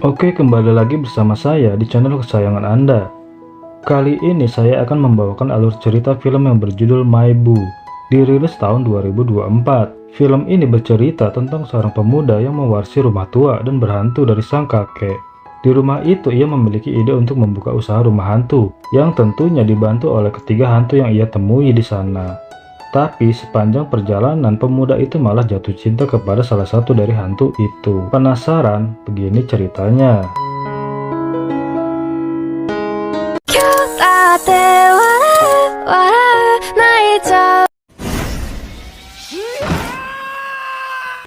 Oke, kembali lagi bersama saya di channel kesayangan Anda. Kali ini saya akan membawakan alur cerita film yang berjudul My Boo, dirilis tahun 2024. Film ini bercerita tentang seorang pemuda yang mewarisi rumah tua dan berhantu dari sang kakek. Di rumah itu ia memiliki ide untuk membuka usaha rumah hantu, yang tentunya dibantu oleh ketiga hantu yang ia temui di sana. Tapi sepanjang perjalanan pemuda itu malah jatuh cinta kepada salah satu dari hantu itu. Penasaran? Begini ceritanya.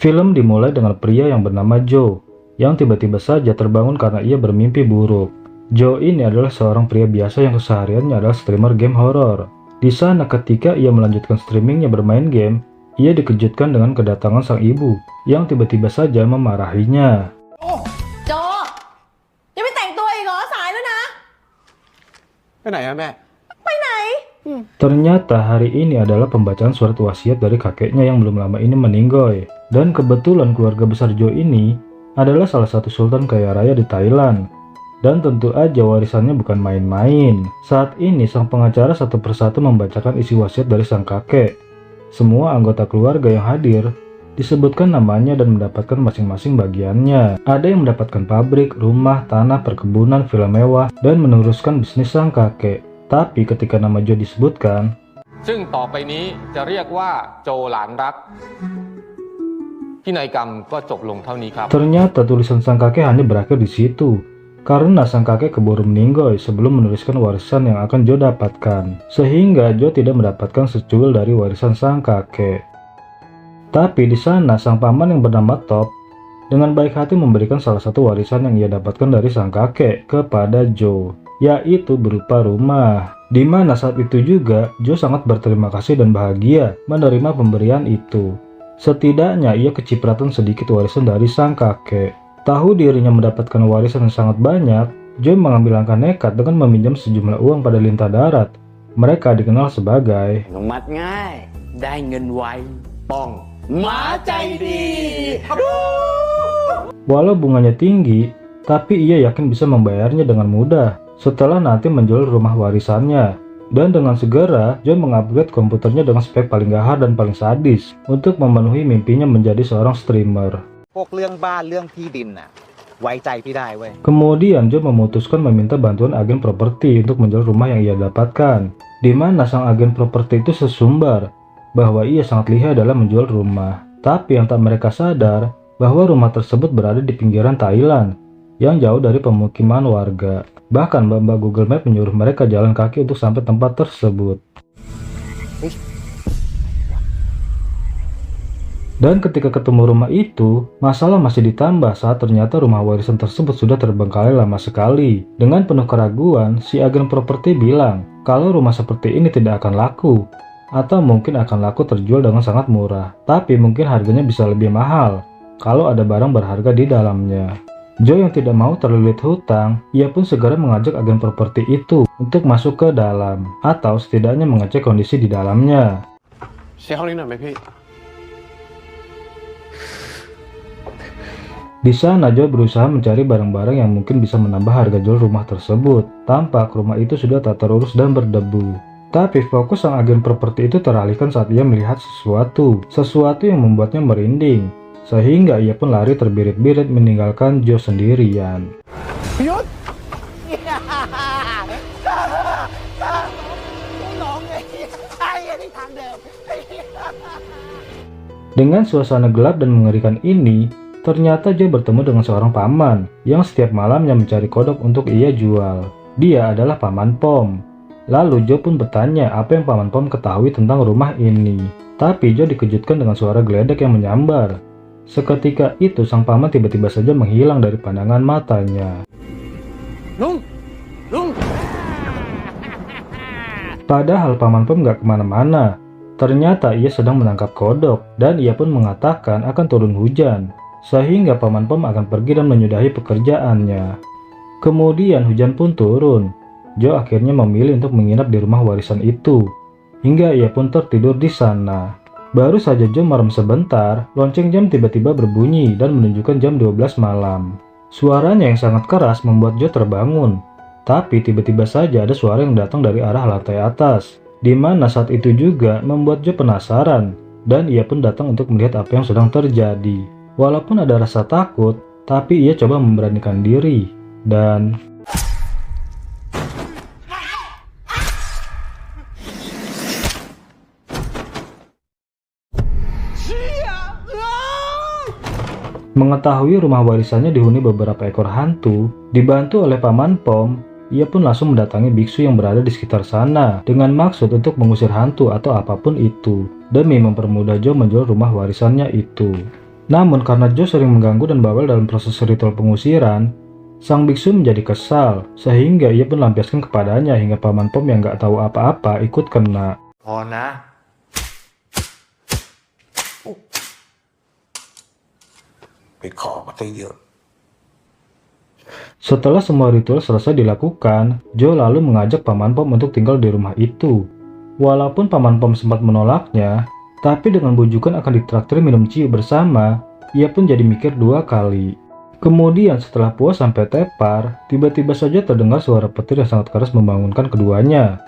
Film dimulai dengan pria yang bernama Joe, yang tiba-tiba saja terbangun karena ia bermimpi buruk. Joe ini adalah seorang pria biasa yang kesehariannya adalah streamer game horor. Di sana ketika ia melanjutkan streamingnya bermain game, ia dikejutkan dengan kedatangan sang ibu yang tiba-tiba saja memarahinya. Jo,ยังไม่แต่งตัวอีกเหรอสายแล้วนะ ไปไหนอะแม่ ไปไหน Ternyata hari ini adalah pembacaan surat wasiat dari kakeknya yang belum lama ini meninggal. Dan kebetulan keluarga besar Joe ini adalah salah satu sultan kaya raya di Thailand. Dan tentu aja warisannya bukan main-main. Saat ini sang pengacara satu persatu membacakan isi wasiat dari sang kakek. Semua anggota keluarga yang hadir disebutkan namanya dan mendapatkan masing-masing bagiannya. Ada yang mendapatkan pabrik, rumah, tanah, perkebunan, villa mewah, dan meneruskan bisnis sang kakek. Tapi ketika nama Joe disebutkan, ซึ่งต่อไปนี้จะเรียกว่าโจหลานรักพินัยกรรมก็จบลงเท่านี้ครับ ternyata tulisan sang kakek hanya berakhir di situ. Karena sang kakek keburu meninggal sebelum menuliskan warisan yang akan Joe dapatkan. Sehingga Joe tidak mendapatkan secuil dari warisan sang kakek. Tapi di sana sang paman yang bernama Top dengan baik hati memberikan salah satu warisan yang ia dapatkan dari sang kakek kepada Joe, yaitu berupa rumah. Di mana saat itu juga Joe sangat berterima kasih dan bahagia menerima pemberian itu. Setidaknya ia kecipratan sedikit warisan dari sang kakek. Tahu dirinya mendapatkan warisan yang sangat banyak, Joe mengambil langkah nekat dengan meminjam sejumlah uang pada lintah darat. Mereka dikenal sebagai อนุมัติง่ายได้เงินไวป้องหมาใจดี Walau bunganya tinggi, tapi ia yakin bisa membayarnya dengan mudah setelah nanti menjual rumah warisannya. Dan dengan segera, Joe mengupgrade komputernya dengan spek paling gahar dan paling sadis untuk memenuhi mimpinya menjadi seorang streamer. พวกเรื่องบ้านเรื่องที่ดินน่ะไว้ใจพี่ได้เว้ย Kemudian Joe memutuskan meminta bantuan agen properti untuk menjual rumah yang ia dapatkan. Di mana sang agen properti itu sesumbar bahwa ia sangat lihai dalam menjual rumah. Tapi yang tak mereka sadar bahwa rumah tersebut berada di pinggiran Thailand yang jauh dari pemukiman warga. Bahkan mbak Google Map menyuruh mereka jalan kaki untuk sampai tempat tersebut. Dan ketika ketemu rumah itu, masalah masih ditambah saat ternyata rumah warisan tersebut sudah terbengkalai lama sekali. Dengan penuh keraguan, si agen properti bilang kalau rumah seperti ini tidak akan laku, atau mungkin akan laku terjual dengan sangat murah. Tapi mungkin harganya bisa lebih mahal kalau ada barang berharga di dalamnya. Joe yang tidak mau terlilit hutang, ia pun segera mengajak agen properti itu untuk masuk ke dalam, atau setidaknya mengecek kondisi di dalamnya. เช็คห้องนี้หน่อยไหมพี่ Di sana Joe berusaha mencari barang-barang yang mungkin bisa menambah harga jual rumah tersebut. Tampak rumah itu sudah tak terurus dan berdebu. Tapi fokus sang agen properti itu teralihkan saat ia melihat sesuatu yang membuatnya merinding. Sehingga ia pun lari terbirit-birit meninggalkan Joe sendirian. พิยุทธ Dengan suasana gelap dan mengerikan ini, ternyata Joe bertemu dengan seorang paman yang setiap malamnya mencari kodok untuk ia jual. Dia adalah Paman Pom. Lalu Joe pun bertanya apa yang Paman Pom ketahui tentang rumah ini. Tapi Joe dikejutkan dengan suara geledek yang menyambar. Seketika itu sang paman tiba-tiba saja menghilang dari pandangan matanya. ลุง ลุง Padahal Paman Pom gak kemana-mana. Ternyata ia sedang menangkap kodok dan ia pun mengatakan akan turun hujan. Sehingga Paman Pom akan pergi dan menyudahi pekerjaannya. Kemudian hujan pun turun. Joe akhirnya memilih untuk menginap di rumah warisan itu, hingga ia pun tertidur di sana. Baru saja Joe merem sebentar, lonceng jam tiba-tiba berbunyi dan menunjukkan jam 12 malam. Suaranya yang sangat keras membuat Joe terbangun. Tapi tiba-tiba saja ada suara yang datang dari arah lantai atas, di mana saat itu juga membuat Joe penasaran, dan ia pun datang untuk melihat apa yang sedang terjadi. Walaupun ada rasa takut, tapi ia coba memberanikan diri, dan mengetahui rumah warisannya dihuni beberapa ekor hantu, dibantu oleh Paman Pom, ia pun langsung mendatangi biksu yang berada di sekitar sana dengan maksud untuk mengusir hantu atau apapun itu, demi mempermudah Joe menjual rumah warisannya itu. Namun karena Joe sering mengganggu dan bawel dalam proses ritual pengusiran, sang biksu menjadi kesal, sehingga ia pun lampiaskan kepadanya hingga Paman Pom yang gak tahu apa-apa ikut kena. พอนะ ไปขอมาตั้งเยอะ Setelah semua ritual selesai dilakukan, Joe lalu mengajak Paman Pom untuk tinggal di rumah itu. Walaupun Paman Pom sempat menolaknya, tapi dengan bujukan akan ditraktir minum ciu bersama, ia pun jadi mikir 2 kali. Kemudian setelah puas sampai tepar, tiba-tiba saja terdengar suara petir yang sangat keras membangunkan keduanya.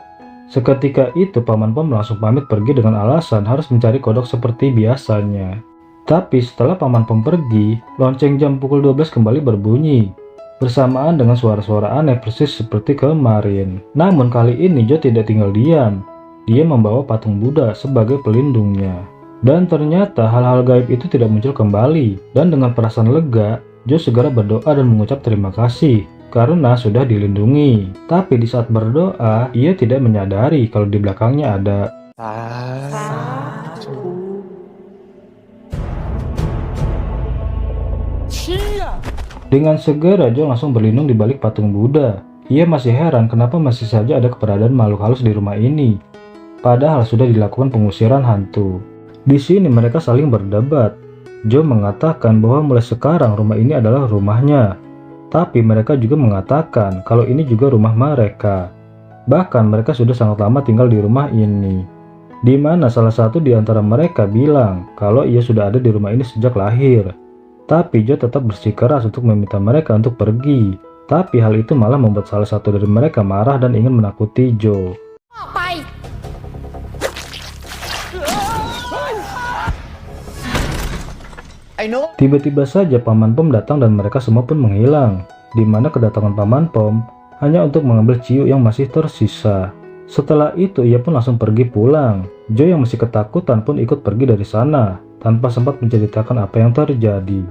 Seketika itu Paman Pom langsung pamit pergi dengan alasan harus mencari kodok seperti biasanya. Tapi setelah Paman Pom pergi, lonceng jam pukul 12 kembali berbunyi, bersamaan dengan suara-suara aneh persis seperti kemarin. Namun kali ini Joe tidak tinggal diam. Dia membawa patung Buddha sebagai pelindungnya. Dan ternyata hal-hal gaib itu tidak muncul kembali. Dan dengan perasaan lega, Joe segera berdoa dan mengucap terima kasih karena sudah dilindungi. Tapi di saat berdoa, ia tidak menyadari kalau di belakangnya ada Dengan segera Joe langsung berlindung di balik patung Buddha. Ia masih heran kenapa masih saja ada keberadaan makhluk halus di rumah ini, padahal sudah dilakukan pengusiran hantu. Di sini mereka saling berdebat. Joe mengatakan bahwa mulai sekarang rumah ini adalah rumahnya, tapi mereka juga mengatakan kalau ini juga rumah mereka. Bahkan mereka sudah sangat lama tinggal di rumah ini, di mana salah satu di antara mereka bilang kalau ia sudah ada di rumah ini sejak lahir. Tapi Joe tetap bersikeras untuk meminta mereka untuk pergi. Tapi hal itu malah membuat salah satu dari mereka marah dan ingin menakuti Joe. Tiba-tiba saja Paman Pom datang dan mereka semua pun menghilang, di mana kedatangan Paman Pom hanya untuk mengambil ciu yang masih tersisa. Setelah itu ia pun langsung pergi pulang. Joe yang masih ketakutan pun ikut pergi dari sana, tanpa sempat menceritakan apa yang terjadi.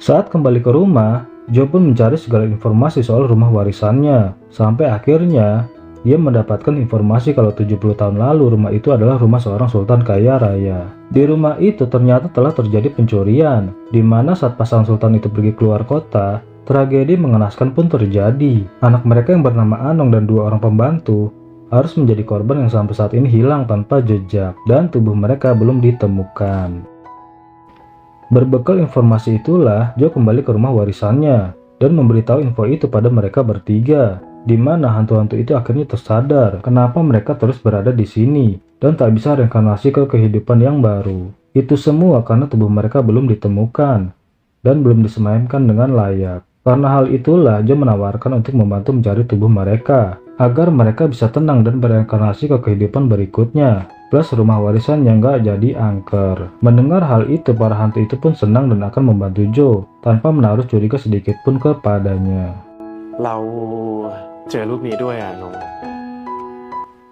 Saat kembali ke rumah, Joe pun mencari segala informasi soal rumah warisannya, sampai akhirnya dia mendapatkan informasi kalau 70 tahun lalu rumah itu adalah rumah seorang sultan kaya raya. Di rumah itu ternyata telah terjadi pencurian, di mana saat pasangan sultan itu pergi keluar kota, tragedi mengenaskan pun terjadi. Anak mereka yang bernama Anong dan 2 orang pembantu harus menjadi korban yang sampai saat ini hilang tanpa jejak, dan tubuh mereka belum ditemukan. Berbekal informasi itulah, Joe kembali ke rumah warisannya dan memberitahu info itu pada mereka bertiga, di mana hantu-hantu itu akhirnya tersadar kenapa mereka terus berada di sini dan tak bisa reinkarnasi ke kehidupan yang baru. Itu semua karena tubuh mereka belum ditemukan dan belum disemayamkan dengan layak. Karena hal itulah Joe menawarkan untuk membantu mencari tubuh mereka agar mereka bisa tenang dan bereinkarnasi ke kehidupan berikutnya, plus rumah warisan yang gak jadi angker. Mendengar hal itu, para hantu itu pun senang dan akan membantu Joe tanpa menaruh curiga sedikit pun kepadanya. เราเจอรูปนี้ด้วยอ่ะน้อง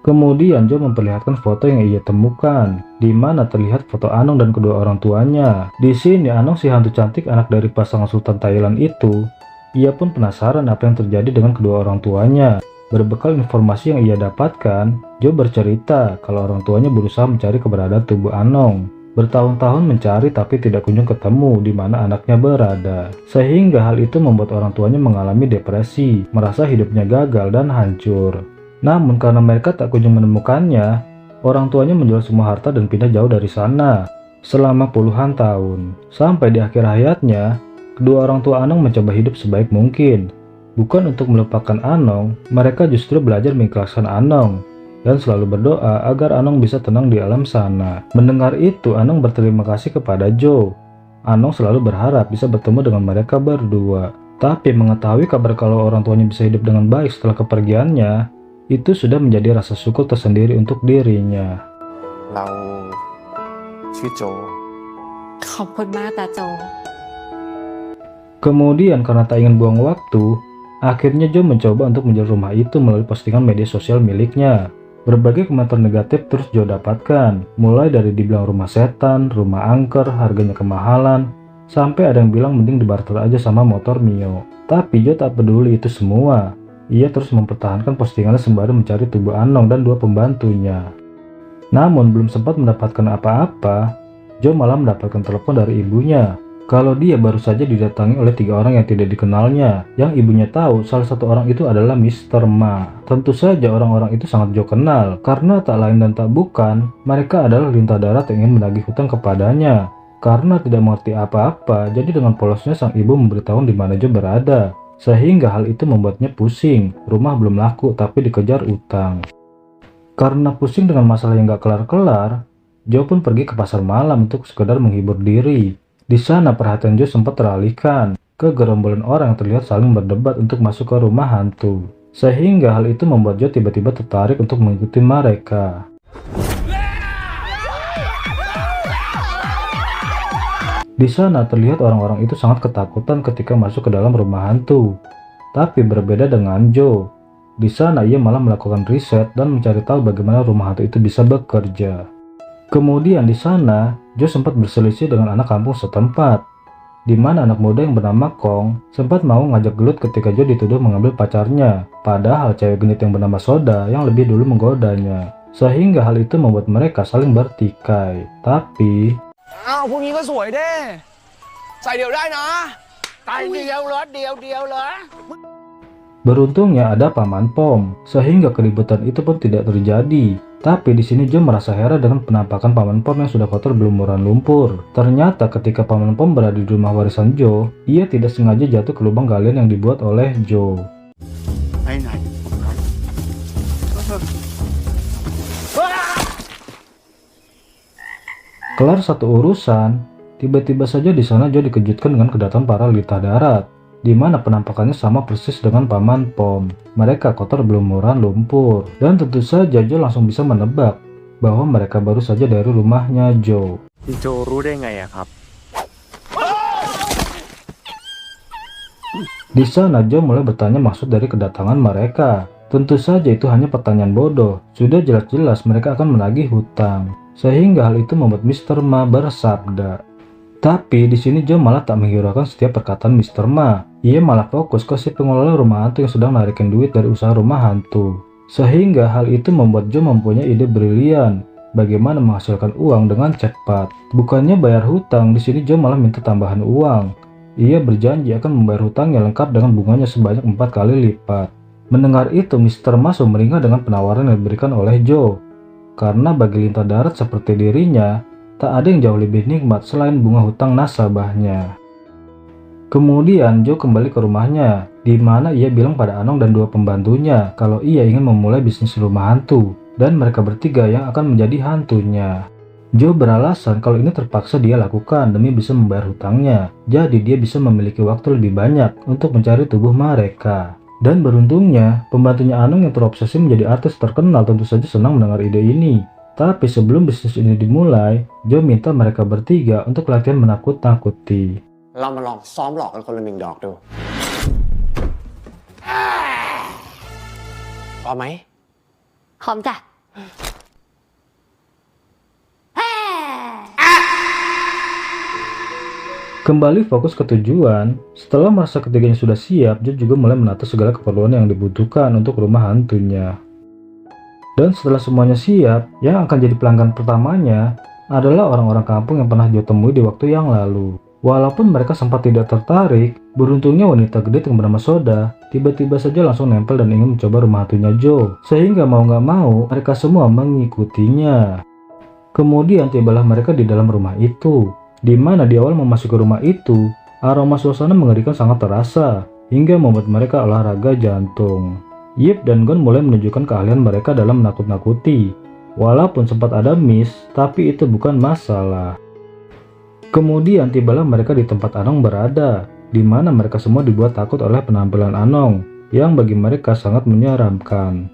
Kemudian Joe memperlihatkan foto yang ia temukan, di mana terlihat foto Anong dan kedua orang tuanya. Di sini Anong, si hantu cantik anak dari pasangan Sultan Thailand itu, ia pun penasaran apa yang terjadi dengan kedua orang tuanya. Berbekal informasi yang ia dapatkan, Joe bercerita kalau orang tuanya berusaha mencari keberadaan tubuh Anong. Bertahun-tahun mencari tapi tidak kunjung ketemu di mana anaknya berada. Sehingga hal itu membuat orang tuanya mengalami depresi, merasa hidupnya gagal dan hancur. Namun karena mereka tak kunjung menemukannya, orang tuanya menjual semua harta dan pindah jauh dari sana. selama puluhan tahun. Sampai di akhir hayatnya, kedua orang tua Anong mencoba hidup sebaik mungkin. Bukan untuk melupakan Anong, mereka justru belajar mengikhlaskan Anong dan selalu berdoa agar Anong bisa tenang di alam sana. Mendengar itu, Anong berterima kasih kepada Jo. Anong selalu berharap bisa bertemu dengan mereka berdua. Tapi mengetahui kabar kalau orang tuanya bisa hidup dengan baik setelah kepergiannya, itu sudah menjadi rasa syukur tersendiri untuk dirinya. เราชื่อโจ ขอบคุณมากตาโจ Kemudian karena tak ingin buang waktu, akhirnya Jo mencoba untuk menjual rumah itu melalui postingan media sosial miliknya. Berbagai komentar negatif terus Jo dapatkan, mulai dari dibilang rumah setan, rumah angker, harganya kemahalan, sampai ada yang bilang mending dibarter aja sama motor Mio. Tapi Jo tak peduli itu semua. Ia terus mempertahankan postingannya sembari mencari tubuh Anong dan dua pembantunya. Namun belum sempat mendapatkan apa-apa, Jo malah mendapatkan telepon dari ibunya. Kalau dia baru saja didatangi oleh 3 orang yang tidak dikenalnya. Yang ibunya tahu salah satu orang itu adalah Mr. Ma. Tentu saja orang-orang itu sangat Jo kenal, karena tak lain dan tak bukan, mereka adalah lintah darat yang ingin menagih hutang kepadanya. Karena tidak mengerti apa-apa, jadi dengan polosnya sang ibu memberitahu di mana Jo berada. Sehingga hal itu membuatnya pusing, rumah belum laku tapi dikejar utang. Karena pusing dengan masalah yang gak kelar-kelar, Jo pun pergi ke pasar malam untuk sekedar menghibur diri. Di sana perhatian Jo sempat teralihkan ke gerombolan orang yang terlihat saling berdebat untuk masuk ke rumah hantu. Sehingga hal itu membuat Jo tiba-tiba tertarik untuk mengikuti mereka. Di sana terlihat orang-orang itu sangat ketakutan ketika masuk ke dalam rumah hantu. Tapi berbeda dengan Jo. Di sana ia malah melakukan riset dan mencari tahu bagaimana rumah hantu itu bisa bekerja. Kemudian di sana, Jo sempat berselisih dengan anak kampung setempat, di mana anak muda yang bernama Kong sempat mau ngajak gelut ketika Jo dituduh mengambil pacarnya, padahal cewek genit yang bernama Soda yang lebih dulu menggodanya. Sehingga hal itu membuat mereka saling bertikai. Tapi อ้าวพวกนี้ก็สวยเด้ใส่เดี่ยวได้นะใส่เดี่ยวเหรอเดี่ยวเหรอ beruntungnya ada Paman Pom, sehingga keributan itu pun tidak terjadi. Tapi di sini Jo merasa heran dengan penampakan Paman Pom yang sudah kotor berlumuran lumpur. Ternyata ketika Paman Pom berada di rumah warisan Jo, ia tidak sengaja jatuh ke lubang galian yang dibuat oleh Jo. ไปไหน Kelar satu urusan, tiba-tiba saja di sana Jo dikejutkan dengan kedatangan para lintah darat, di mana penampakannya sama persis dengan Paman Pom. Mereka kotor berlumuran lumpur, dan tentu saja Jo langsung bisa menebak bahwa mereka baru saja dari rumahnya Jo. พี่โจรู้ได้ไงอะครับ Di sana Jo mulai bertanya maksud dari kedatangan mereka. Tentu saja itu hanya pertanyaan bodoh. Sudah jelas-jelas mereka akan menagih hutang. Sehingga hal itu membuat Mr. Ma bersabda. Tapi di sini Jo malah tak menghiraukan setiap perkataan Mr. Ma. Ia malah fokus ke si pengelola rumah hantu yang sedang narikin duit dari usaha rumah hantu. Sehingga hal itu membuat Jo mempunyai ide brilian bagaimana menghasilkan uang dengan cepat. Bukannya bayar hutang, di sini Jo malah minta tambahan uang. Ia berjanji akan membayar hutangnya lengkap dengan bunganya sebanyak 4 kali lipat. Mendengar itu, Mr. Ma sumringah dengan penawaran yang diberikan oleh Jo. Karena bagi lintah darat seperti dirinya, tak ada yang jauh lebih nikmat selain bunga hutang nasabahnya. Kemudian Jo kembali ke rumahnya, di mana ia bilang pada Anong dan 2 pembantunya kalau ia ingin memulai bisnis rumah hantu, dan mereka bertiga yang akan menjadi hantunya. Jo beralasan kalau ini terpaksa dia lakukan demi bisa membayar hutangnya, jadi dia bisa memiliki waktu lebih banyak untuk mencari tubuh mereka. Dan beruntungnya, pembantunya Anong yang terobsesi menjadi artis terkenal tentu saja senang mendengar ide ini. Tapi sebelum bisnis ini dimulai, Jo minta mereka bertiga untuk latihan menakut-nakuti. เรามาลองซ้อมหลอกกันคนละ1 ดอกดูพร้อมไหม หอมจ้ะ Kembali fokus ke tujuan, setelah merasa ketiganya sudah siap, Jo juga mulai menata segala keperluan yang dibutuhkan untuk rumah hantunya. Dan setelah semuanya siap, yang akan jadi pelanggan pertamanya adalah orang-orang kampung yang pernah Jo temui di waktu yang lalu. Walaupun mereka sempat tidak tertarik, beruntungnya wanita gede yang bernama Soda tiba-tiba saja langsung nempel dan ingin mencoba rumah hantunya Jo. Sehingga mau nggak mau, mereka semua mengikutinya. Kemudian tibalah mereka di dalam rumah itu, di mana di awal memasuki rumah itu, aroma suasana mengerikan sangat terasa, hingga membuat mereka olahraga jantung. Yip dan Gon mulai menunjukkan keahlian mereka dalam menakut-nakuti. Walaupun sempat ada miss, tapi itu bukan masalah. Kemudian tibalah mereka di tempat Anong berada, di mana mereka semua dibuat takut oleh penampilan Anong, yang bagi mereka sangat menyeramkan.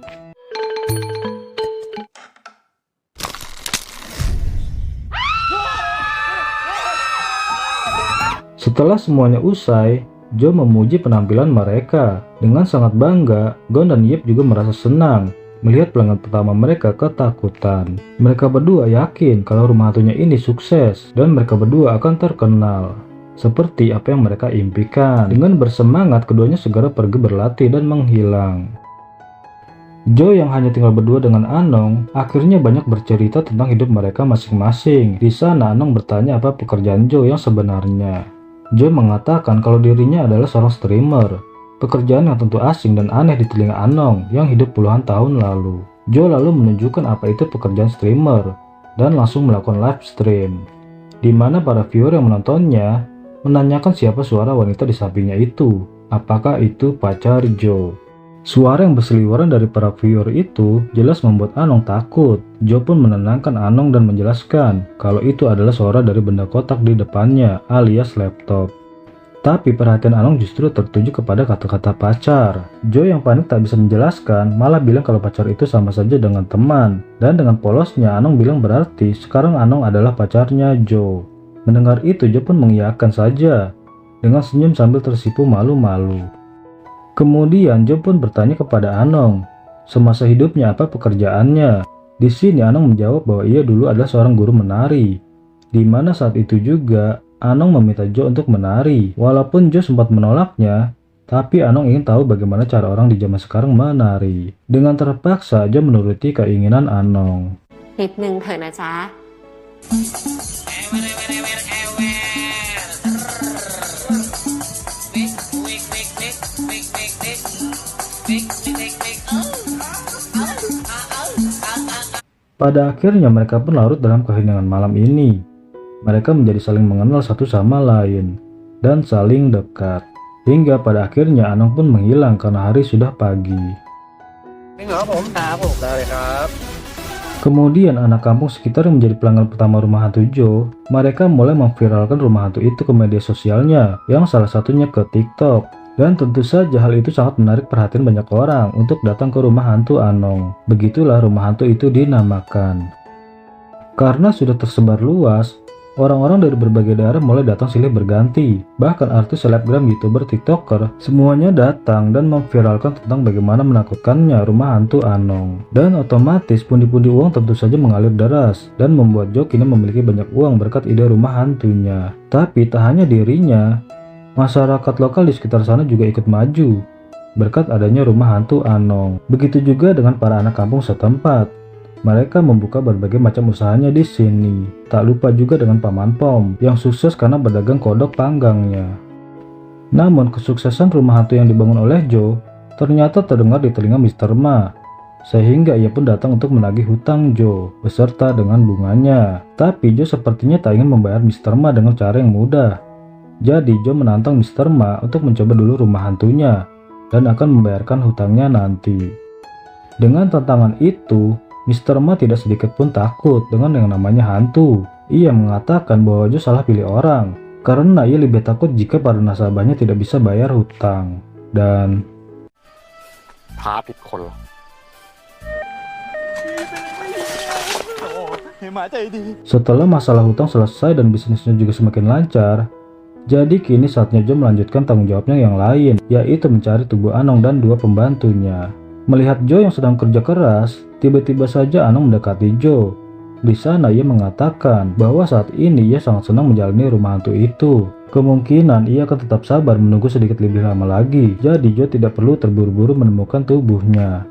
Setelah semuanya usai, Jo memuji penampilan mereka. Dengan sangat bangga, Gon dan Yip juga merasa senang melihat pelanggan pertama mereka ketakutan. Mereka berdua yakin kalau rumah hantunya ini sukses dan mereka berdua akan terkenal seperti apa yang mereka impikan. Dengan bersemangat, keduanya segera pergi berlatih dan menghilang. Jo yang hanya tinggal berdua dengan Anong akhirnya banyak bercerita tentang hidup mereka masing-masing. Di sana Anong bertanya apa pekerjaan Jo yang sebenarnya. Jo mengatakan kalau dirinya adalah seorang streamer, pekerjaan yang tentu asing dan aneh di telinga Anong yang hidup puluhan tahun lalu. Jo lalu menunjukkan apa itu pekerjaan streamer dan langsung melakukan live stream, di mana para viewer yang menontonnya menanyakan siapa suara wanita di sampingnya itu, apakah itu pacar Jo. Suara yang berseliweran dari para viewer itu jelas membuat Anong takut. Jo pun menenangkan Anong dan menjelaskan kalau itu adalah suara dari benda kotak di depannya alias laptop. Tapi perhatian Anong justru tertuju kepada kata-kata pacar. Jo yang panik tak bisa menjelaskan malah bilang kalau pacar itu sama saja dengan teman. Dan dengan polosnya Anong bilang berarti sekarang Anong adalah pacarnya Jo. Mendengar itu Jo pun mengiyakan saja dengan senyum sambil tersipu malu-malu. Kemudian Jo pun bertanya kepada Anong, semasa hidupnya apa pekerjaannya. Di sini Anong menjawab bahwa ia dulu adalah seorang guru menari, di mana saat itu juga Anong meminta Jo untuk menari. Walaupun Jo sempat menolaknya, tapi Anong ingin tahu bagaimana cara orang di zaman sekarang menari. Dengan terpaksa Jo menuruti keinginan Anong. นิดนึงเถอะนะจ๊ะ Pada akhirnya mereka pun larut dalam keheningan malam ini. Mereka menjadi saling mengenal satu sama lain dan saling dekat. Hingga pada akhirnya Anong pun menghilang karena hari sudah pagi. Kemudian anak kampung sekitar yang menjadi pelanggan pertama rumah hantu Jo, mereka mulai memviralkan rumah hantu itu ke media sosialnya, yang salah satunya ke TikTok. Dan tentu saja hal itu sangat menarik perhatian banyak orang untuk datang ke rumah hantu Anong. Begitulah rumah hantu itu dinamakan. Karena sudah tersebar luas, orang-orang dari berbagai daerah mulai datang silih berganti. Bahkan artis, selebgram, youtuber, tiktoker, semuanya datang dan memviralkan tentang bagaimana menakutkannya rumah hantu Anong. Dan otomatis pundi-pundi uang tentu saja mengalir deras dan membuat Jo kini memiliki banyak uang berkat ide rumah hantunya. Tapi tak hanya dirinya, masyarakat lokal di sekitar sana juga ikut maju berkat adanya rumah hantu Anong. Begitu juga dengan para anak kampung setempat. Mereka membuka berbagai macam usahanya di sini. Tak lupa juga dengan Paman Pom yang sukses karena berdagang kodok panggangnya. Namun kesuksesan rumah hantu yang dibangun oleh Jo ternyata terdengar di telinga Mr. Ma, sehingga ia pun datang untuk menagih hutang Jo beserta dengan bunganya. Tapi Jo sepertinya tak ingin membayar Mr. Ma dengan cara yang mudah. Jadi Jo menantang Mr. Ma untuk mencoba dulu rumah hantunya dan akan membayarkan hutangnya nanti. Dengan tantangan itu, Mr. Ma tidak sedikit pun takut dengan yang namanya hantu. Ia mengatakan bahwa Jo salah pilih orang karena ia lebih takut jika para nasabahnya tidak bisa bayar hutang. Dan ท้าผิดคนเหรอ setelah masalah hutang selesai dan bisnisnya juga semakin lancar, jadi kini saatnya Jo melanjutkan tanggung jawabnya yang lain, yaitu mencari tubuh Anong dan dua pembantunya. Melihat Jo yang sedang kerja keras, tiba-tiba saja Anong mendekati Jo. Di sana ia mengatakan bahwa saat ini ia sangat senang menjalani rumah hantu itu. Kemungkinan ia akan tetap sabar menunggu sedikit lebih lama lagi, jadi Jo tidak perlu terburu-buru menemukan tubuhnya.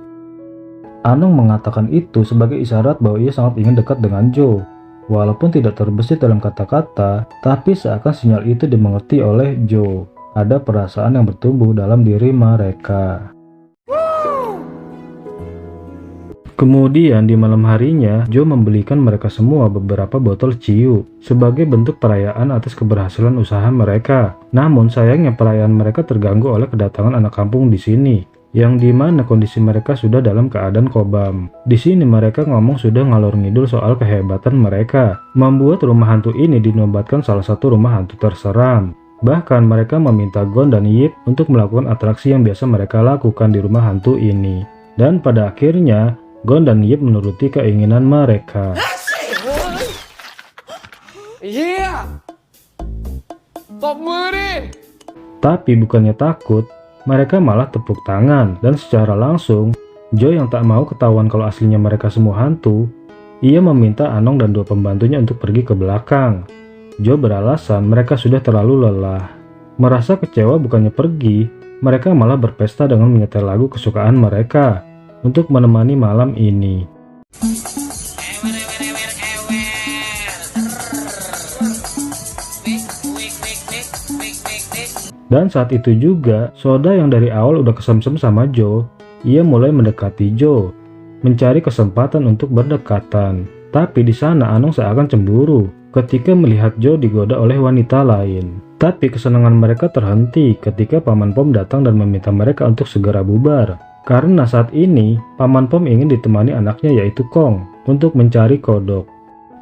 Anong mengatakan itu sebagai isyarat bahwa ia sangat ingin dekat dengan Jo. Walaupun tidak terbesit dalam kata-kata, tapi seakan sinyal itu dimengerti oleh Jo. Ada perasaan yang bertumbuh dalam diri mereka. Kemudian di malam harinya, Joe membelikan mereka semua beberapa botol ciu sebagai bentuk perayaan atas keberhasilan usaha mereka. Namun sayangnya perayaan mereka terganggu oleh kedatangan anak kampung di sini, yang dimana kondisi mereka sudah dalam keadaan kobam. Di sini mereka ngomong sudah ngalor ngidul soal kehebatan mereka, membuat rumah hantu ini dinobatkan salah satu rumah hantu terseram. Bahkan mereka meminta Gon dan Yip untuk melakukan atraksi yang biasa mereka lakukan di rumah hantu ini. Dan pada akhirnya, Gon dan Yip menuruti keinginan mereka. Iya. Topมือดิ. Tapi bukannya takut, mereka malah tepuk tangan, dan secara langsung, Joe yang tak mau ketahuan kalau aslinya mereka semua hantu, ia meminta Anong dan 2 pembantunya untuk pergi ke belakang. Joe beralasan mereka sudah terlalu lelah. Merasa kecewa bukannya pergi, mereka malah berpesta dengan menyetel lagu kesukaan mereka untuk menemani malam ini. Dan saat itu juga, Soda yang dari awal udah kesemsem sama Joe, ia mulai mendekati Joe, mencari kesempatan untuk berdekatan. Tapi di sana Anong seakan cemburu ketika melihat Joe digoda oleh wanita lain. Tapi kesenangan mereka terhenti ketika Paman Pom datang dan meminta mereka untuk segera bubar. Karena saat ini, Paman Pom ingin ditemani anaknya yaitu Kong untuk mencari kodok.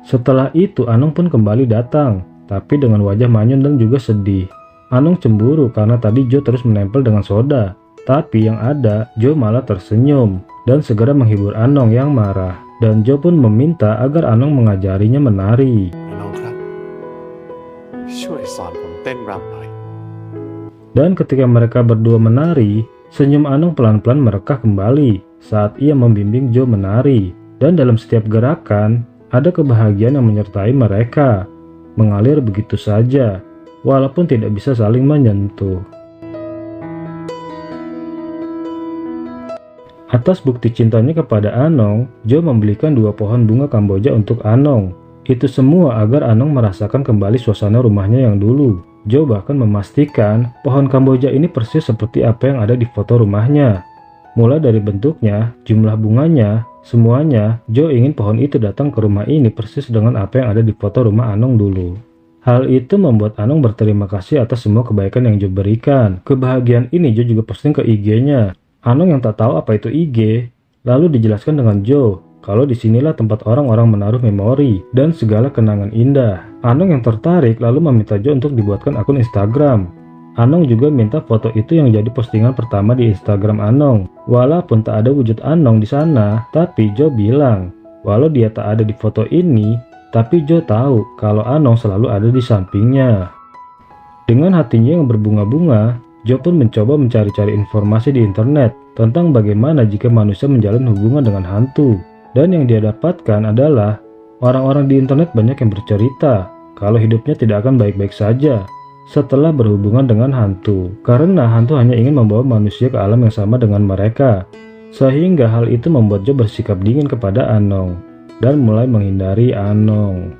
Setelah itu Anong pun kembali datang, tapi dengan wajah manyun dan juga sedih. Anong cemburu karena tadi Joe terus menempel dengan Soda, tapi yang ada Joe malah tersenyum dan segera menghibur Anong yang marah. Dan Joe pun meminta agar Anong mengajarinya menari. น้องครับช่วยสอนผมเต้นรำหน่อย Dan ketika mereka berdua menari, senyum Anong pelan-pelan merekah kembali saat ia membimbing Joe menari. Dan dalam setiap gerakan, ada kebahagiaan yang menyertai mereka, mengalir begitu saja, walaupun tidak bisa saling menyentuh. Atas bukti cintanya kepada Anong, Joe membelikan 2 pohon bunga Kamboja untuk Anong. Itu semua agar Anong merasakan kembali suasana rumahnya yang dulu. Joe bahkan memastikan pohon Kamboja ini persis seperti apa yang ada di foto rumahnya. Mulai dari bentuknya, jumlah bunganya, semuanya, Joe ingin pohon itu datang ke rumah ini persis dengan apa yang ada di foto rumah Anong dulu. Hal itu membuat Anong berterima kasih atas semua kebaikan yang Joe berikan. Kebahagiaan ini Joe juga posting ke IG-nya. Anong yang tak tahu apa itu IG, lalu dijelaskan dengan Joe kalau disinilah tempat orang-orang menaruh memori dan segala kenangan indah. Anong yang tertarik lalu meminta Joe untuk dibuatkan akun Instagram. Anong juga minta foto itu yang jadi postingan pertama di Instagram Anong. Walaupun tak ada wujud Anong di sana, tapi Joe bilang, walau dia tak ada di foto ini, tapi Joe tahu kalau Anong selalu ada di sampingnya. Dengan hatinya yang berbunga-bunga, Joe pun mencoba mencari-cari informasi di internet tentang bagaimana jika manusia menjalin hubungan dengan hantu. Dan yang dia dapatkan adalah orang-orang di internet banyak yang bercerita kalau hidupnya tidak akan baik-baik saja setelah berhubungan dengan hantu, karena hantu hanya ingin membawa manusia ke alam yang sama dengan mereka. Sehingga hal itu membuat Joe bersikap dingin kepada Anong dan mulai menghindari Anong.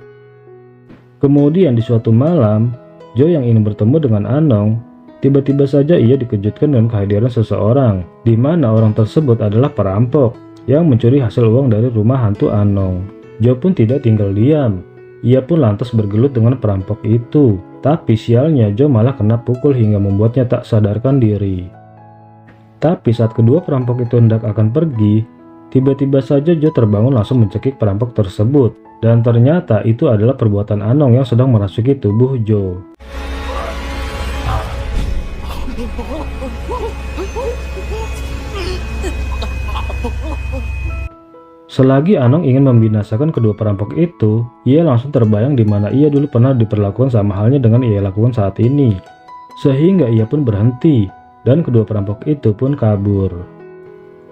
Kemudian di suatu malam, Joe yang ingin bertemu dengan Anong, tiba-tiba saja ia dikejutkan dengan kehadiran seseorang, di mana orang tersebut adalah perampok yang mencuri hasil uang dari rumah hantu Anong. Joe pun tidak tinggal diam, ia pun lantas bergelut dengan perampok itu. Tapi sialnya Joe malah kena pukul hingga membuatnya tak sadarkan diri. Tapi saat kedua perampok itu hendak akan pergi, tiba-tiba saja Joe terbangun langsung mencekik perampok tersebut. Dan ternyata itu adalah perbuatan Anong yang sedang merasuki tubuh Joe. Selagi Anong ingin membinasakan kedua perampok itu, ia langsung terbayang di mana ia dulu pernah diperlakukan sama halnya dengan ia lakukan saat ini. Sehingga ia pun berhenti, dan kedua perampok itu pun kabur.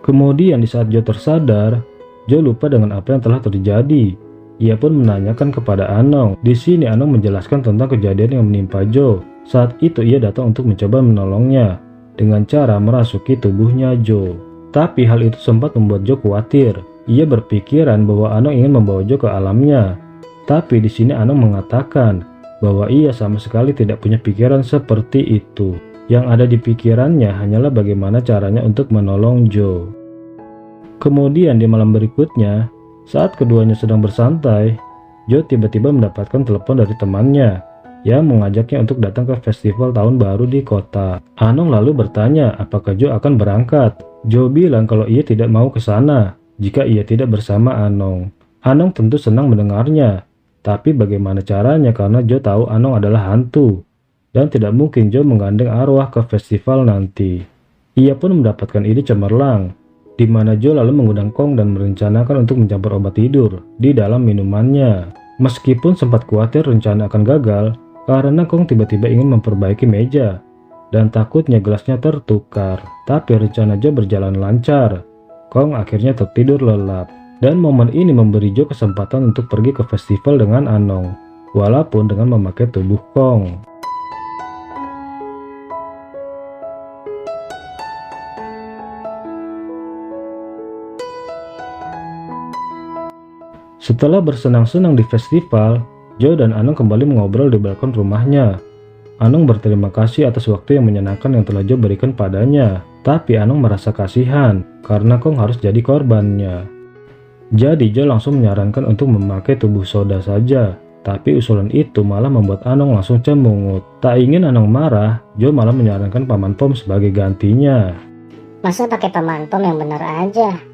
Kemudian di saat Joe tersadar, Joe lupa dengan apa yang telah terjadi. Ia pun menanyakan kepada Anong. Di sini Anong menjelaskan tentang kejadian yang menimpa Joe. Saat itu ia datang untuk mencoba menolongnya dengan cara merasuki tubuhnya Joe. Tapi hal itu sempat membuat Joe khawatir. Ia berpikiran bahwa Anong ingin membawa Joe ke alamnya. Tapi di sini Anong mengatakan bahwa ia sama sekali tidak punya pikiran seperti itu. Yang ada di pikirannya hanyalah bagaimana caranya untuk menolong Joe. Kemudian di malam berikutnya, saat keduanya sedang bersantai, Jo tiba-tiba mendapatkan telepon dari temannya yang mengajaknya untuk datang ke festival tahun baru di kota. Anong lalu bertanya apakah Jo akan berangkat. Jo bilang kalau ia tidak mau ke sana jika ia tidak bersama Anong. Anong tentu senang mendengarnya, tapi bagaimana caranya karena Jo tahu Anong adalah hantu dan tidak mungkin Jo menggandeng arwah ke festival nanti. Ia pun mendapatkan ide cemerlang, di mana Jo lalu mengundang Kong dan merencanakan untuk mencampur obat tidur di dalam minumannya. Meskipun sempat khawatir rencana akan gagal, karena Kong tiba-tiba ingin memperbaiki meja, dan takutnya gelasnya tertukar. Tapi rencana Jo berjalan lancar. Kong akhirnya tertidur lelap, dan momen ini memberi Jo kesempatan untuk pergi ke festival dengan Anong, walaupun dengan memakai tubuh Kong. Setelah bersenang-senang di festival, Jo dan Anong kembali mengobrol di balkon rumahnya. Anong berterima kasih atas waktu yang menyenangkan yang telah Jo berikan padanya, tapi Anong merasa kasihan karena Kong harus jadi korbannya. Jadi Jo langsung menyarankan untuk memakai tubuh soda saja, tapi usulan itu malah membuat Anong langsung cemungut. Tak ingin Anong marah, Jo malah menyarankan Paman Pom sebagai gantinya. Masa pakai Paman Pom yang benar aja?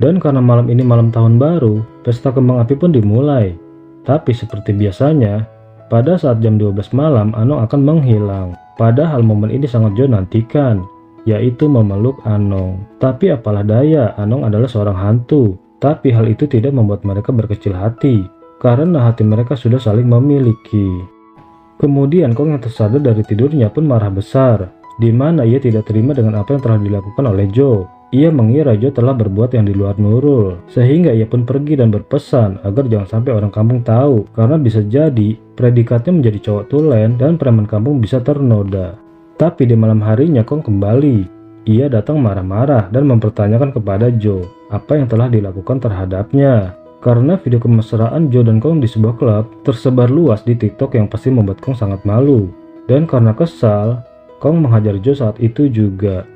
Dan karena malam ini malam tahun baru, pesta kembang api pun dimulai. Tapi seperti biasanya, pada saat jam 12 malam Anong akan menghilang. Padahal momen ini sangat Jo nantikan, yaitu memeluk Anong. Tapi apalah daya, Anong adalah seorang hantu. Tapi hal itu tidak membuat mereka berkecil hati, karena hati mereka sudah saling memiliki. Kemudian Kong yang tersadar dari tidurnya pun marah besar, di mana ia tidak terima dengan apa yang telah dilakukan oleh Jo. Ia mengira Jo telah berbuat yang di luar nurul, sehingga ia pun pergi dan berpesan agar jangan sampai orang kampung tahu, karena bisa jadi predikatnya menjadi cowok tulen dan preman kampung bisa ternoda. Tapi di malam harinya Kong kembali. Ia datang marah-marah dan mempertanyakan kepada Jo apa yang telah dilakukan terhadapnya. Karena video kemesraan Jo dan Kong di sebuah klub tersebar luas di TikTok yang pasti membuat Kong sangat malu. Dan karena kesal, Kong menghajar Jo saat itu juga.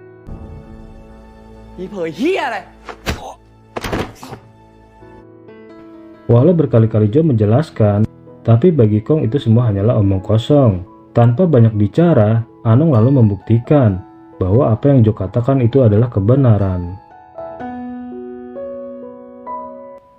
Walau berkali-kali Jo menjelaskan, tapi bagi Kong itu semua hanyalah omong kosong. Tanpa banyak bicara, Anong lalu membuktikan bahwa apa yang Jo katakan itu adalah kebenaran.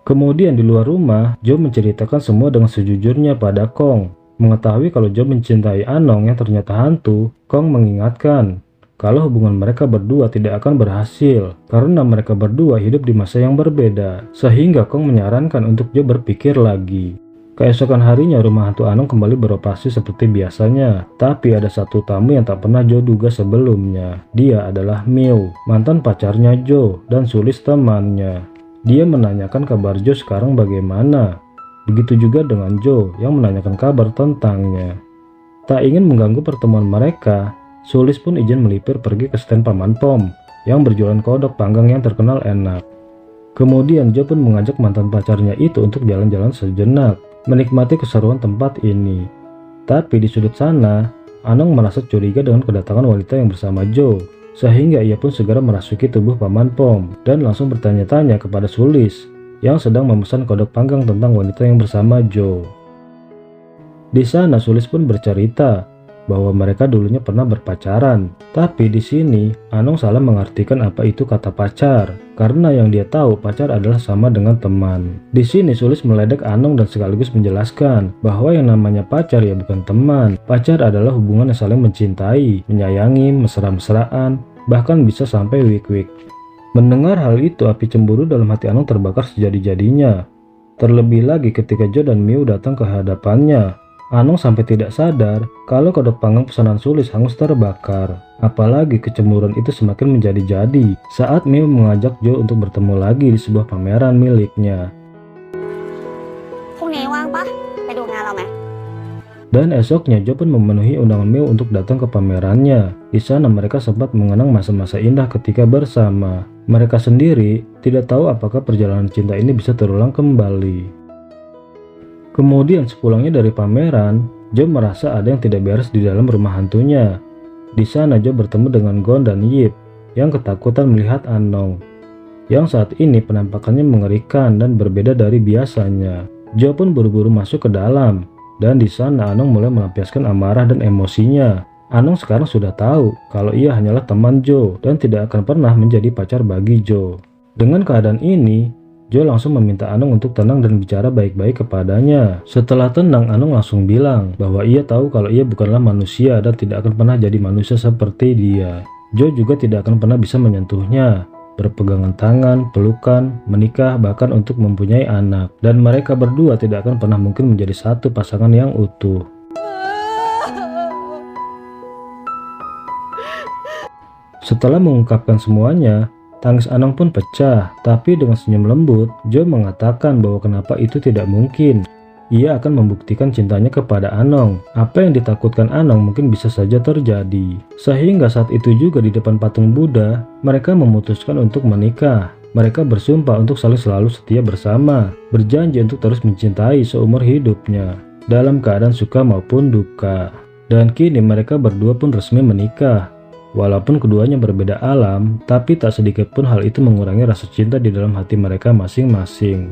Kemudian di luar rumah, Jo menceritakan semua dengan sejujurnya pada Kong. Mengetahui kalau Jo mencintai Anong yang ternyata hantu, Kong mengingatkan kalau hubungan mereka berdua tidak akan berhasil karena mereka berdua hidup di masa yang berbeda, sehingga Kong menyarankan untuk Jo berpikir lagi. Keesokan harinya rumah hantu Anong kembali beroperasi seperti biasanya, tapi ada satu tamu yang tak pernah Jo duga sebelumnya. Dia adalah Mew, mantan pacarnya Jo dan Sulis temannya. Dia menanyakan kabar Jo sekarang bagaimana. Begitu juga dengan Jo yang menanyakan kabar tentangnya. Tak ingin mengganggu pertemuan mereka, Sulis pun izin melipir pergi ke stand Paman Pom yang berjualan kodok panggang yang terkenal enak. Kemudian Jo pun mengajak mantan pacarnya itu untuk jalan-jalan sejenak, menikmati keseruan tempat ini. Tapi di sudut sana, Anong merasa curiga dengan kedatangan wanita yang bersama Jo, sehingga ia pun segera merasuki tubuh Paman Pom dan langsung bertanya-tanya kepada Sulis yang sedang memesan kodok panggang tentang wanita yang bersama Jo. Di sana Sulis pun bercerita bahwa mereka dulunya pernah berpacaran, tapi di sini Anong salah mengartikan apa itu kata pacar, karena yang dia tahu pacar adalah sama dengan teman. Di sini Sulis meledek Anong dan sekaligus menjelaskan bahwa yang namanya pacar ya bukan teman. Pacar adalah hubungan yang saling mencintai, menyayangi, mesra-mesraan, bahkan bisa sampai wik-wik. Mendengar hal itu, api cemburu dalam hati Anong terbakar sejadi-jadinya. Terlebih lagi ketika Jo dan Mew datang ke hadapannya, Anong sampai tidak sadar kalau kodok panggang pesanan Sulis hangus terbakar. Apalagi kecemburuan itu semakin menjadi-jadi saat Mew mengajak Jo untuk bertemu lagi di sebuah pameran miliknya. Dan esoknya Jo pun memenuhi undangan Mew untuk datang ke pamerannya. Di sana mereka sempat mengenang masa-masa indah ketika bersama. Mereka sendiri tidak tahu apakah perjalanan cinta ini bisa terulang kembali. Kemudian sepulangnya dari pameran, Jo merasa ada yang tidak beres di dalam rumah hantunya. Di sana Jo bertemu dengan Gon dan Yip yang ketakutan melihat Anong. yang saat ini penampakannya mengerikan dan berbeda dari biasanya. Jo pun buru-buru masuk ke dalam, dan di sana Anong mulai melampiaskan amarah dan emosinya. Anong sekarang sudah tahu kalau ia hanyalah teman Jo dan tidak akan pernah menjadi pacar bagi Jo. Dengan keadaan ini, Jo langsung meminta Anong untuk tenang dan bicara baik-baik kepadanya. Setelah tenang, Anong langsung bilang bahwa ia tahu kalau ia bukanlah manusia dan tidak akan pernah jadi manusia seperti dia. Jo juga tidak akan pernah bisa menyentuhnya, berpegangan tangan, pelukan, menikah, bahkan untuk mempunyai anak. Dan mereka berdua tidak akan pernah mungkin menjadi satu pasangan yang utuh. Setelah mengungkapkan semuanya, tangis Anong pun pecah, tapi dengan senyum lembut, Jo mengatakan bahwa kenapa itu tidak mungkin. Ia akan membuktikan cintanya kepada Anong. Apa yang ditakutkan Anong mungkin bisa saja terjadi. Sehingga saat itu juga di depan patung Buddha, mereka memutuskan untuk menikah. Mereka bersumpah untuk saling selalu setia bersama, berjanji untuk terus mencintai seumur hidupnya, dalam keadaan suka maupun duka. Dan kini mereka berdua pun resmi menikah. Walaupun keduanya berbeda alam, tapi tak sedikit pun hal itu mengurangi rasa cinta di dalam hati mereka masing-masing.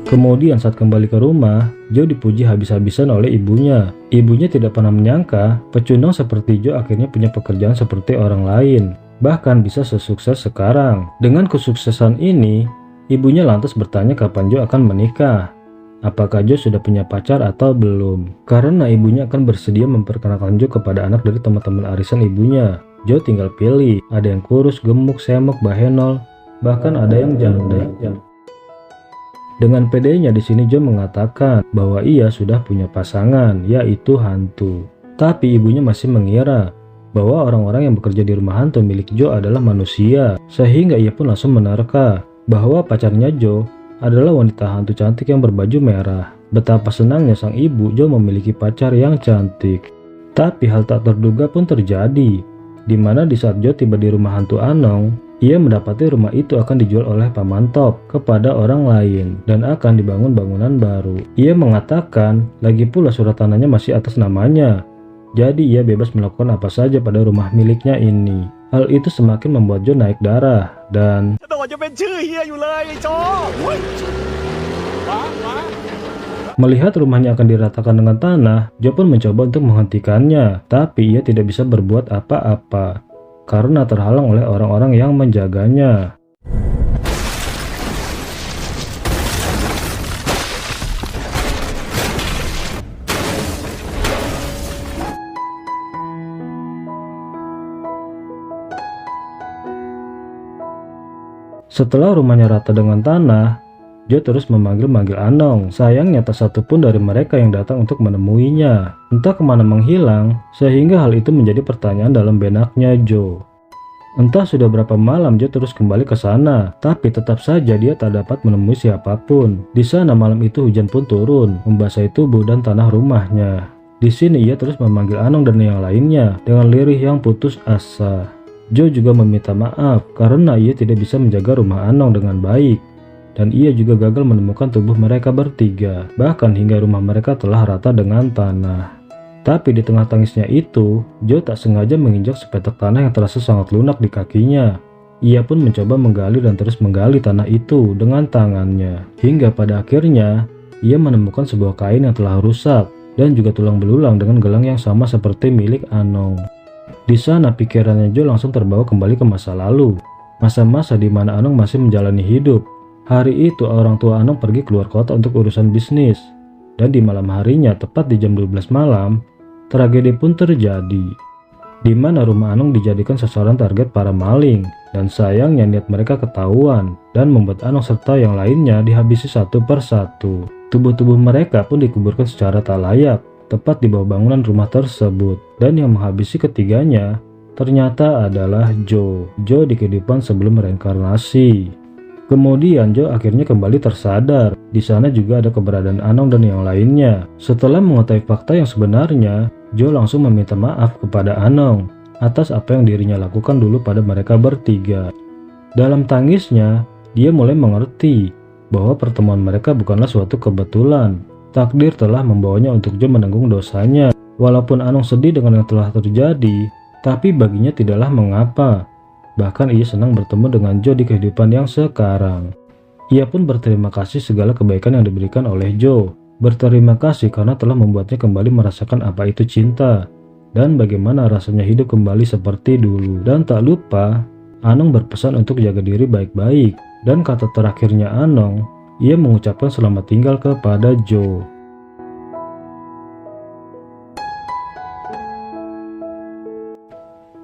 Kemudian saat kembali ke rumah, Jo dipuji habis-habisan oleh ibunya. Ibunya tidak pernah menyangka pecundang seperti Jo akhirnya punya pekerjaan seperti orang lain, bahkan bisa sesukses sekarang. Dengan kesuksesan ini, ibunya lantas bertanya kapan Jo akan menikah. Apakah Jo sudah punya pacar atau belum? Karena ibunya akan bersedia memperkenalkan Jo kepada anak dari teman-teman arisan ibunya. Jo tinggal pilih, ada yang kurus, gemuk, semok, bahenol, bahkan ada yang janda. Dengan pedenya di sini Jo mengatakan bahwa ia sudah punya pasangan, yaitu hantu. Tapi ibunya masih mengira bahwa orang-orang yang bekerja di rumah hantu milik Jo adalah manusia, sehingga ia pun langsung menerka bahwa pacarnya Jo adalah wanita hantu cantik yang berbaju merah. Betapa senangnya sang ibu Jo memiliki pacar yang cantik. Tapi hal tak terduga pun terjadi, di mana di saat Jo tiba di rumah hantu Anong, ia mendapati rumah itu akan dijual oleh Paman Top kepada orang lain dan akan dibangun bangunan baru. Ia mengatakan lagi pula surat tanahnya masih atas namanya, jadi ia bebas melakukan apa saja pada rumah miliknya ini. Hal itu semakin membuat Jo naik darah dan melihat rumahnya akan diratakan dengan tanah. Jo pun mencoba untuk menghentikannya, tapi ia tidak bisa berbuat apa-apa karena terhalang oleh orang-orang yang menjaganya. Setelah rumahnya rata dengan tanah, Jo terus memanggil-manggil Anong. Sayangnya tak satu pun dari mereka yang datang untuk menemuinya. Entah kemana menghilang, sehingga hal itu menjadi pertanyaan dalam benaknya Jo. Entah sudah berapa malam Jo terus kembali ke sana, tapi tetap saja dia tak dapat menemui siapapun. Di sana malam itu hujan pun turun, membasahi tubuh dan tanah rumahnya. Di sini ia terus memanggil Anong dan yang lainnya dengan lirih yang putus asa. Jo juga meminta maaf karena ia tidak bisa menjaga rumah Anong dengan baik, dan ia juga gagal menemukan tubuh mereka bertiga, bahkan hingga rumah mereka telah rata dengan tanah. Tapi di tengah tangisnya itu, Jo tak sengaja menginjak sepetak tanah yang terasa sangat lunak di kakinya. Ia pun mencoba menggali dan terus menggali tanah itu dengan tangannya, hingga pada akhirnya ia menemukan sebuah kain yang telah rusak dan juga tulang belulang dengan gelang yang sama seperti milik Anong. Di sana pikirannya Jo langsung terbawa kembali ke masa lalu, masa-masa di mana Anong masih menjalani hidup. Hari itu orang tua Anong pergi keluar kota untuk urusan bisnis, dan di malam harinya tepat di jam 12 malam, tragedi pun terjadi, di mana rumah Anong dijadikan sasaran target para maling, dan sayangnya niat mereka ketahuan dan membuat Anong serta yang lainnya dihabisi satu persatu. Tubuh-tubuh mereka pun dikuburkan secara tak layak, tepat di bawah bangunan rumah tersebut, dan yang menghabisi ketiganya ternyata adalah Jo di kehidupan sebelum reinkarnasi. Kemudian Jo akhirnya kembali tersadar. Di sana juga ada keberadaan Anong dan yang lainnya. Setelah mengetahui fakta yang sebenarnya, Jo langsung meminta maaf kepada Anong atas apa yang dirinya lakukan dulu pada mereka bertiga. Dalam tangisnya, dia mulai mengerti bahwa pertemuan mereka bukanlah suatu kebetulan. Takdir telah membawanya untuk Jo menanggung dosanya. Walaupun Anong sedih dengan yang telah terjadi, tapi baginya tidaklah mengapa. Bahkan ia senang bertemu dengan Jo di kehidupan yang sekarang. Ia pun berterima kasih segala kebaikan yang diberikan oleh Jo. Berterima kasih karena telah membuatnya kembali merasakan apa itu cinta dan bagaimana rasanya hidup kembali seperti dulu. Dan tak lupa, Anong berpesan untuk jaga diri baik-baik. Dan kata terakhirnya Anong, ia mengucapkan selamat tinggal kepada Jo.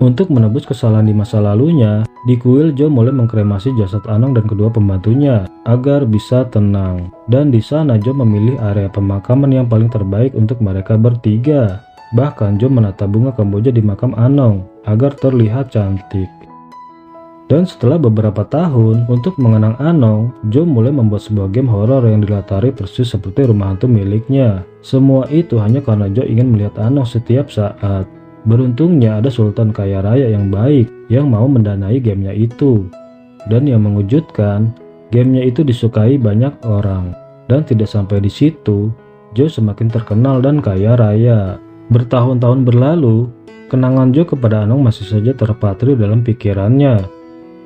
Untuk menebus kesalahan di masa lalunya, di kuil Jo mulai mengkremasi jasad Anong dan kedua pembantunya agar bisa tenang. Dan di sana Jo memilih area pemakaman yang paling terbaik untuk mereka bertiga. Bahkan Jo menata bunga kemboja di makam Anong agar terlihat cantik. Dan setelah beberapa tahun, untuk mengenang Anong, Jo mulai membuat sebuah game horor yang dilatari persis seperti rumah hantu miliknya. Semua itu hanya karena Jo ingin melihat Anong setiap saat. Beruntungnya ada sultan kaya raya yang baik yang mau mendanai gamenya itu. Dan yang mengejutkan, gamenya itu disukai banyak orang. Dan tidak sampai di situ, Jo semakin terkenal dan kaya raya. Bertahun-tahun berlalu, kenangan Jo kepada Anong masih saja terpatri dalam pikirannya,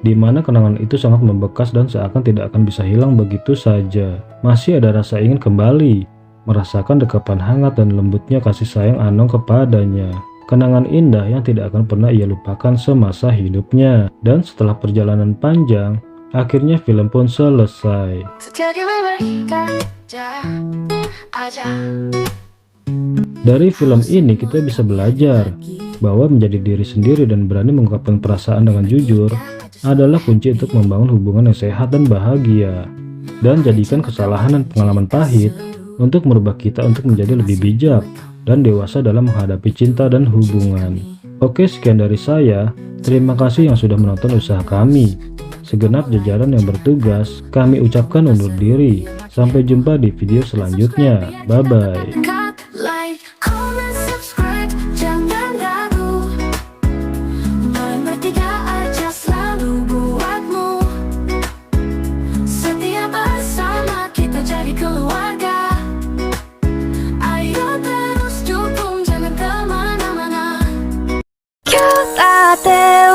di mana kenangan itu sangat membekas dan seakan tidak akan bisa hilang begitu saja. Masih ada rasa ingin kembali, merasakan dekapan hangat dan lembutnya kasih sayang Anong kepadanya. Kenangan indah yang tidak akan pernah ia lupakan semasa hidupnya. Dan setelah perjalanan panjang, akhirnya film pun selesai. Dari film ini kita bisa belajar bahwa menjadi diri sendiri dan berani mengungkapkan perasaan dengan jujur adalah kunci untuk membangun hubungan yang sehat dan bahagia. Dan jadikan kesalahan dan pengalaman pahit untuk merubah kita untuk menjadi lebih bijak dan dewasa dalam menghadapi cinta dan hubungan. Oke, sekian dari saya. Terima kasih yang sudah menonton usaha kami. Segenap jajaran yang bertugas, kami ucapkan undur diri. Sampai jumpa di video selanjutnya. Bye-bye. Te